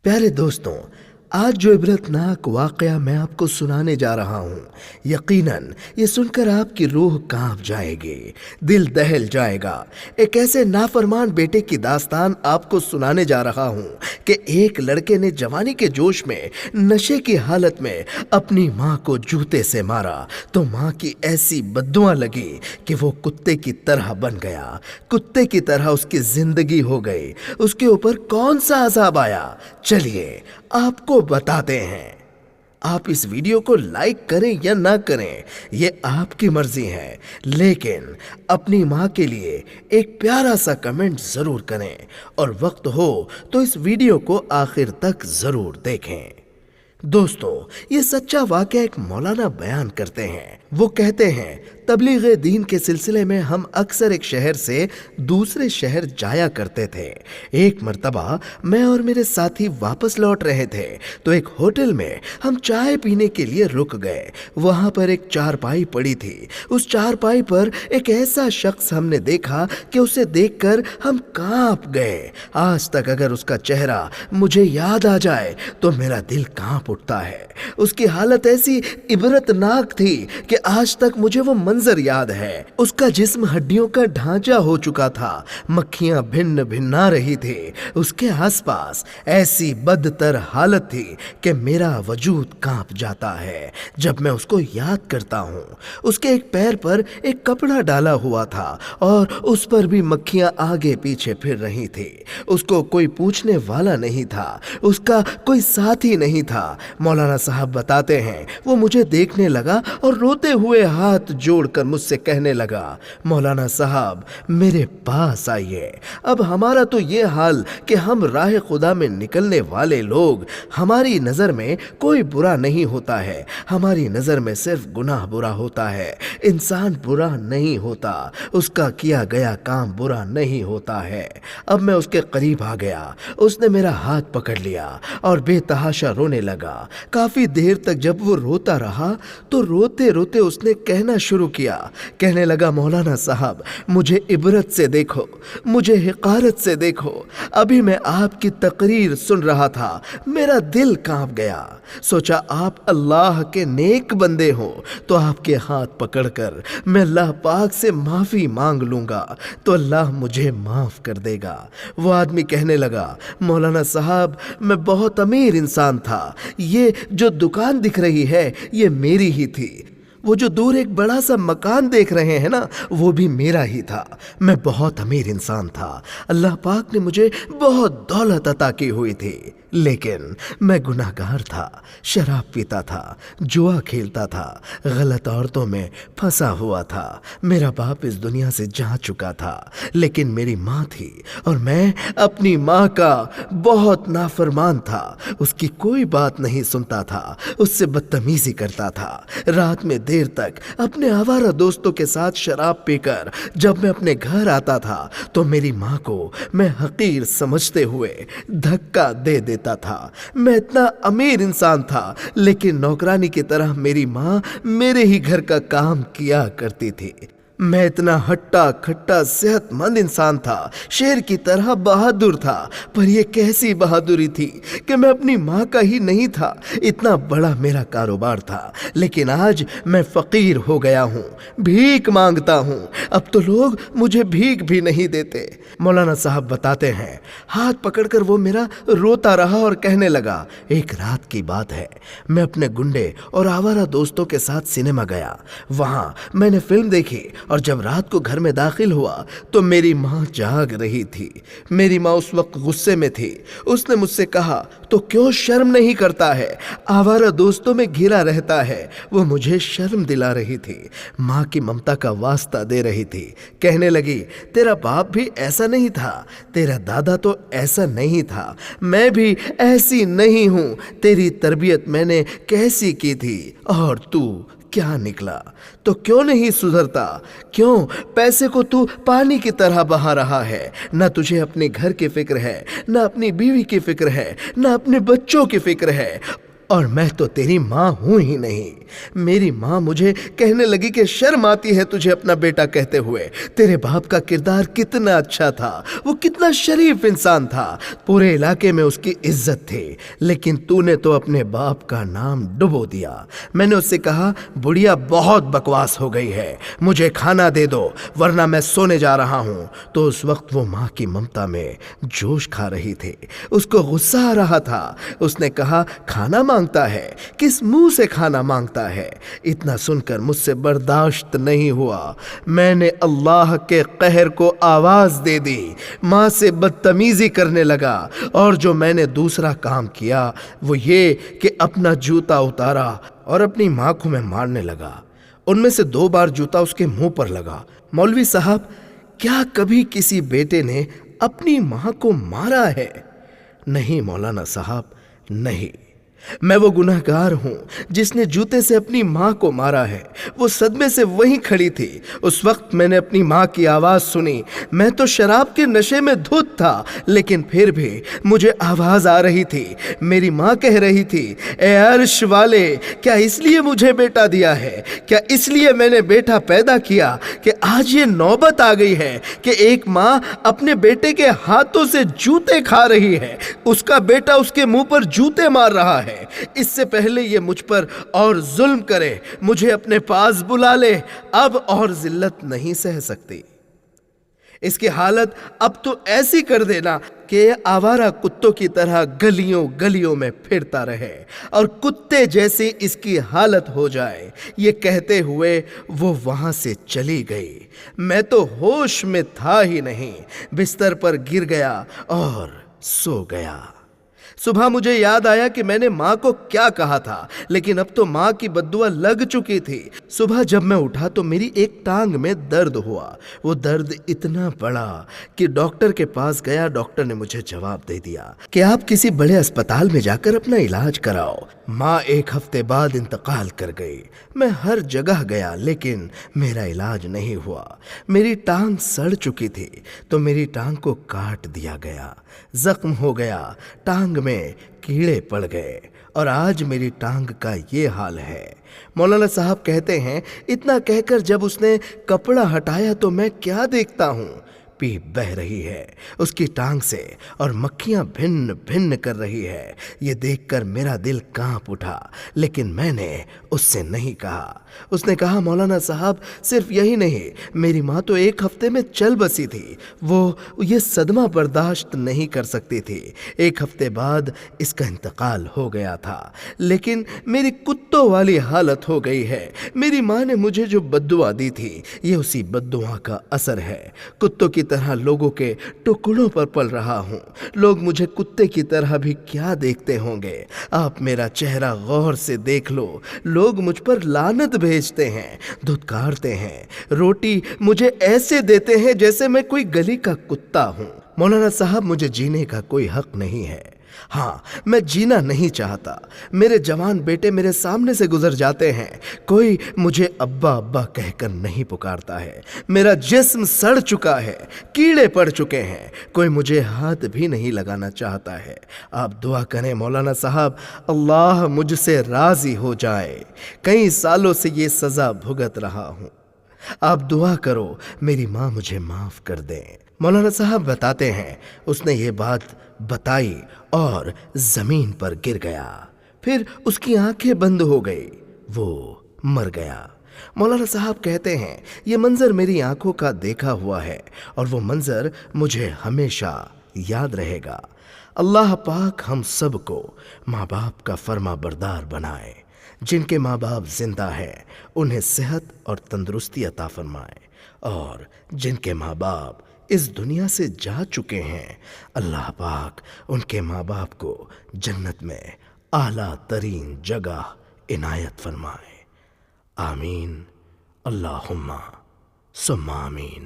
प्यारे दोस्तों, आज जो इबरतनाक वाक़या मैं आपको सुनाने जा रहा हूँ, यकीनन ये सुनकर आपकी रूह कांप जाएगी, दिल दहल जाएगा। एक ऐसे नाफरमान बेटे की दास्तान आपको सुनाने जा रहा हूँ कि एक लड़के ने जवानी के जोश में नशे की हालत में अपनी माँ को जूते से मारा तो माँ की ऐसी बद्दुआ लगी कि वो कुत्ते की तरह बन गया, कुत्ते की तरह उसकी जिंदगी हो गई। उसके ऊपर कौन सा अज़ाब आया, चलिए आपको बताते हैं। आप इस वीडियो को लाइक करें या ना करें ये आपकी मर्जी है, लेकिन अपनी माँ के लिए एक प्यारा सा कमेंट जरूर करें और वक्त हो तो इस वीडियो को आखिर तक जरूर देखें। दोस्तों, ये सच्चा वाक़या एक मौलाना बयान करते हैं। वो कहते हैं, तबलीग दीन के सिलसिले में हम अक्सर एक शहर से दूसरे शहर जाया करते थे। एक मर्तबा मैं और मेरे साथी वापस लौट रहे थे तो एक होटल में हम चाय पीने के लिए रुक गए। वहाँ पर एक चारपाई पड़ी थी। उस चारपाई पर एक ऐसा शख्स हमने देखा कि उसे देखकर हम कांप गए। आज तक अगर उसका चेहरा मुझे याद आ जाए तो मेरा दिल कांप उठता है। उसकी हालत ऐसी इबरतनाक थी कि आज तक मुझे वो मंजर याद है। उसका जिस्म हड्डियों का ढांचा हो चुका था, मक्खियां भिन्न भिन्ना रही थी। उसके आसपास ऐसी बदतर हालत थी कि मेरा वजूद कांप जाता है जब मैं उसको याद करता हूँ। उसके एक पैर पर एक कपड़ा डाला हुआ था और उस पर भी मक्खियां आगे पीछे फिर रही थी। उसको कोई पूछने वाला नहीं था, उसका कोई साथी नहीं था। मौलाना साहब बताते हैं, वो मुझे देखने लगा और रोते हुए हाथ जोड़कर मुझसे कहने लगा, मौलाना साहब मेरे पास आइए। अब हमारा तो ये हाल कि हम राह खुदा में निकलने वाले लोग, हमारी नज़र में कोई बुरा नहीं होता है, हमारी नज़र में सिर्फ गुनाह बुरा होता है। इंसान बुरा नहीं होता, उसका किया गया काम बुरा नहीं होता है। अब मैं उसके करीब आ गया। उसने मेरा हाथ पकड़ लिया और बेतहाशा रोने लगा। काफी देर तक जब वो रोता रहा तो रोते रोते उसने कहना शुरू किया। कहने लगा, मौलाना साहब मुझे इबरत से देखो, मुझे हिकारत से देखो। अभी मैं आपकी तकरीर सुन रहा था, मेरा दिल कांप गया। सोचा आप अल्लाह के नेक बंदे हो तो आपके हाथ पकड़कर मैं अल्लाह पाक से माफी मांग लूंगा तो अल्लाह मुझे माफ कर देगा। वो आदमी कहने लगा, मौलाना साहब मैं बहुत अमीर इंसान था, ये जो दुकान दिख रही है ये मेरी ही थी। वो जो दूर एक बड़ा सा मकान देख रहे हैं ना, वो भी मेरा ही था। मैं बहुत अमीर इंसान था, अल्लाह पाक ने मुझे बहुत दौलत अता की हुई थी, लेकिन मैं गुनाहगार था, शराब पीता था, जुआ खेलता था, गलत औरतों में फंसा हुआ था। मेरा बाप इस दुनिया से जा चुका था, लेकिन मेरी माँ थी और मैं अपनी माँ का बहुत नाफरमान था। उसकी कोई बात नहीं सुनता था, उससे बदतमीजी करता था। रात में देर तक अपने आवारा दोस्तों के साथ शराब पीकर जब मैं अपने घर आता था तो मेरी माँ को मैं हकीर समझते हुए धक्का दे देता था। मैं इतना अमीर इंसान था, लेकिन नौकरानी की तरह मेरी माँ मेरे ही घर का काम किया करती थी। मैं इतना हट्टा खट्टा सेहतमंद इंसान था, शेर की तरह बहादुर था, पर यह कैसी बहादुरी थी कि मैं अपनी माँ का ही नहीं था। इतना बड़ा मेरा कारोबार था, लेकिन आज मैं फकीर हो गया हूँ, भीख मांगता हूँ। अब तो लोग मुझे भीख भी नहीं देते। मौलाना साहब बताते हैं, हाथ पकड़कर वो मेरा रोता रहा और कहने लगा, एक रात की बात है, मैं अपने गुंडे और आवारा दोस्तों के साथ सिनेमा गया। वहाँ मैंने फिल्म देखी और जब रात को घर में दाखिल हुआ तो मेरी माँ जाग रही थी। मेरी माँ उस वक्त गुस्से में थी। उसने मुझसे कहा, तो क्यों शर्म नहीं करता है, आवारा दोस्तों में घिरा रहता है। वो मुझे शर्म दिला रही थी, माँ की ममता का वास्ता दे रही थी। कहने लगी, तेरा बाप भी ऐसा नहीं था, तेरा दादा तो ऐसा नहीं था, मैं भी ऐसी नहीं हूँ। तेरी तरबियत मैंने कैसी की थी और तू क्या निकला, तो क्यों नहीं सुधरता? क्यों पैसे को तू पानी की तरह बहा रहा है? न तुझे अपने घर की फिक्र है, न अपनी बीवी की फिक्र है, न अपने बच्चों की फिक्र है, اور میں تو تیری ماں ہوں ہی نہیں۔ میری ماں مجھے کہنے لگی کہ شرم آتی ہے تجھے اپنا بیٹا کہتے ہوئے، تیرے باپ کا کردار کتنا اچھا تھا، وہ کتنا شریف انسان تھا، پورے علاقے میں اس کی عزت تھی، لیکن تو نے تو اپنے باپ کا نام ڈبو دیا۔ میں نے اس سے کہا بڑھیا بہت بکواس ہو گئی ہے، مجھے کھانا دے دو ورنہ میں سونے جا رہا ہوں۔ تو اس وقت وہ ماں کی ممتا میں جوش کھا رہی تھی، اس کو غصہ آ رہا تھا۔ اس نے کہا کھانا مانگتا ہے، کس منہ سے کھانا مانگتا ہے؟ اتنا سن کر مجھ سے برداشت نہیں ہوا، میں نے اللہ کے قہر کو آواز دے دی، ماں سے بدتمیزی کرنے لگا، اور جو میں نے دوسرا کام کیا وہ یہ کہ اپنا جوتا اتارا اور اپنی ماں کو میں مارنے لگا۔ ان میں سے 2 بار جوتا اس کے منہ پر لگا۔ مولوی صاحب، کیا کبھی کسی بیٹے نے اپنی ماں کو مارا ہے؟ نہیں مولانا صاحب، نہیں۔ میں وہ گناہگار ہوں جس نے جوتے سے اپنی ماں کو مارا ہے۔ وہ صدمے سے وہیں کھڑی تھی، اس وقت میں نے اپنی ماں کی آواز سنی۔ میں تو شراب کے نشے میں دھت تھا، لیکن پھر بھی مجھے آواز آ رہی تھی۔ میری ماں کہہ رہی تھی اے عرش والے، کیا اس لیے مجھے بیٹا دیا ہے؟ کیا اس لیے میں نے بیٹا پیدا کیا کہ آج یہ نوبت آ گئی ہے کہ ایک ماں اپنے بیٹے کے ہاتھوں سے جوتے کھا رہی ہے، اس کا بیٹا اس کے منہ پر جوتے مار رہا ہے۔ اس سے پہلے یہ مجھ پر اور ظلم کرے، مجھے اپنے پاس بلا لے، اب اور ذلت نہیں سہ سکتی۔ اس کی حالت اب تو ایسی کر دینا کہ آوارہ کتوں کی طرح گلیوں گلیوں میں پھرتا رہے اور کتے جیسی اس کی حالت ہو جائے۔ یہ کہتے ہوئے وہ وہاں سے چلی گئی۔ میں تو ہوش میں تھا ہی نہیں، بستر پر گر گیا اور سو گیا۔ صبح مجھے یاد آیا کہ میں نے ماں کو کیا کہا تھا، لیکن اب تو ماں کی بددعا لگ چکی تھی۔ صبح جب میں اٹھا تو میری ایک ٹانگ میں درد ہوا، وہ درد اتنا بڑا کہ ڈاکٹر کے پاس گیا۔ ڈاکٹر نے مجھے جواب دے دیا کہ آپ کسی بڑے اسپتال میں جا کر اپنا علاج کراؤ۔ ماں 1 ہفتے بعد انتقال کر گئی۔ میں ہر جگہ گیا لیکن میرا علاج نہیں ہوا۔ میری ٹانگ سڑ چکی تھی تو میری ٹانگ کو کاٹ دیا گیا، زخم ہو گیا، ٹانگ میں کیڑے پڑ گئے اور آج میری ٹانگ کا یہ حال ہے۔ مولانا صاحب کہتے ہیں اتنا کہہ کر جب اس نے کپڑا ہٹایا تو میں کیا دیکھتا ہوں، پیپ بہہ رہی ہے اس کی ٹانگ سے اور مکھیاں بھن بھن کر رہی ہے۔ یہ دیکھ کر میرا دل کانپ اٹھا، لیکن میں نے اس سے نہیں کہا۔ اس نے کہا مولانا صاحب صرف یہی نہیں، میری ماں تو 1 ہفتے میں چل بسی تھی، وہ یہ صدمہ برداشت نہیں کر سکتی تھی۔ 1 ہفتے بعد اس کا انتقال ہو گیا تھا، لیکن میری کتوں والی حالت ہو گئی ہے۔ میری ماں نے مجھے جو بددعا دی تھی یہ اسی بددعا کا اثر ہے۔ کتوں کی طرح لوگوں کے ٹکڑوں پر پل رہا ہوں۔ لوگ مجھے کتے کی طرح بھی کیا دیکھتے ہوں گے؟ آپ میرا چہرہ غور سے دیکھ لو۔ لوگ مجھ پر لعنت بھیجتے ہیں، دھتکارتے ہیں، روٹی مجھے ایسے دیتے ہیں جیسے میں کوئی گلی کا کتا ہوں۔ مولانا صاحب مجھے جینے کا کوئی حق نہیں ہے۔ ہاں، میں جینا نہیں چاہتا۔ میرے جوان بیٹے میرے سامنے سے گزر جاتے ہیں، کوئی مجھے ابا ابا کہہ کر نہیں پکارتا ہے۔ میرا جسم سڑ چکا ہے، کیڑے پڑ چکے ہیں، کوئی مجھے ہاتھ بھی نہیں لگانا چاہتا ہے۔ آپ دعا کریں مولانا صاحب، اللہ مجھ سے راضی ہو جائے۔ کئی سالوں سے یہ سزا بھگت رہا ہوں۔ آپ دعا کرو میری ماں مجھے معاف کر دیں۔ مولانا صاحب بتاتے ہیں اس نے یہ بات بتائی اور زمین پر گر گیا، پھر اس کی آنکھیں بند ہو گئی، وہ مر گیا۔ مولانا صاحب کہتے ہیں یہ منظر میری آنکھوں کا دیکھا ہوا ہے اور وہ منظر مجھے ہمیشہ یاد رہے گا۔ اللہ پاک ہم سب کو ماں باپ کا فرما بردار بنائے۔ جن کے ماں باپ زندہ ہیں انہیں صحت اور تندرستی عطا فرمائے، اور جن کے ماں باپ اس دنیا سے جا چکے ہیں اللہ پاک ان کے ماں باپ کو جنت میں اعلیٰ ترین جگہ عنایت فرمائے۔ آمین، اللہم ثم آمین۔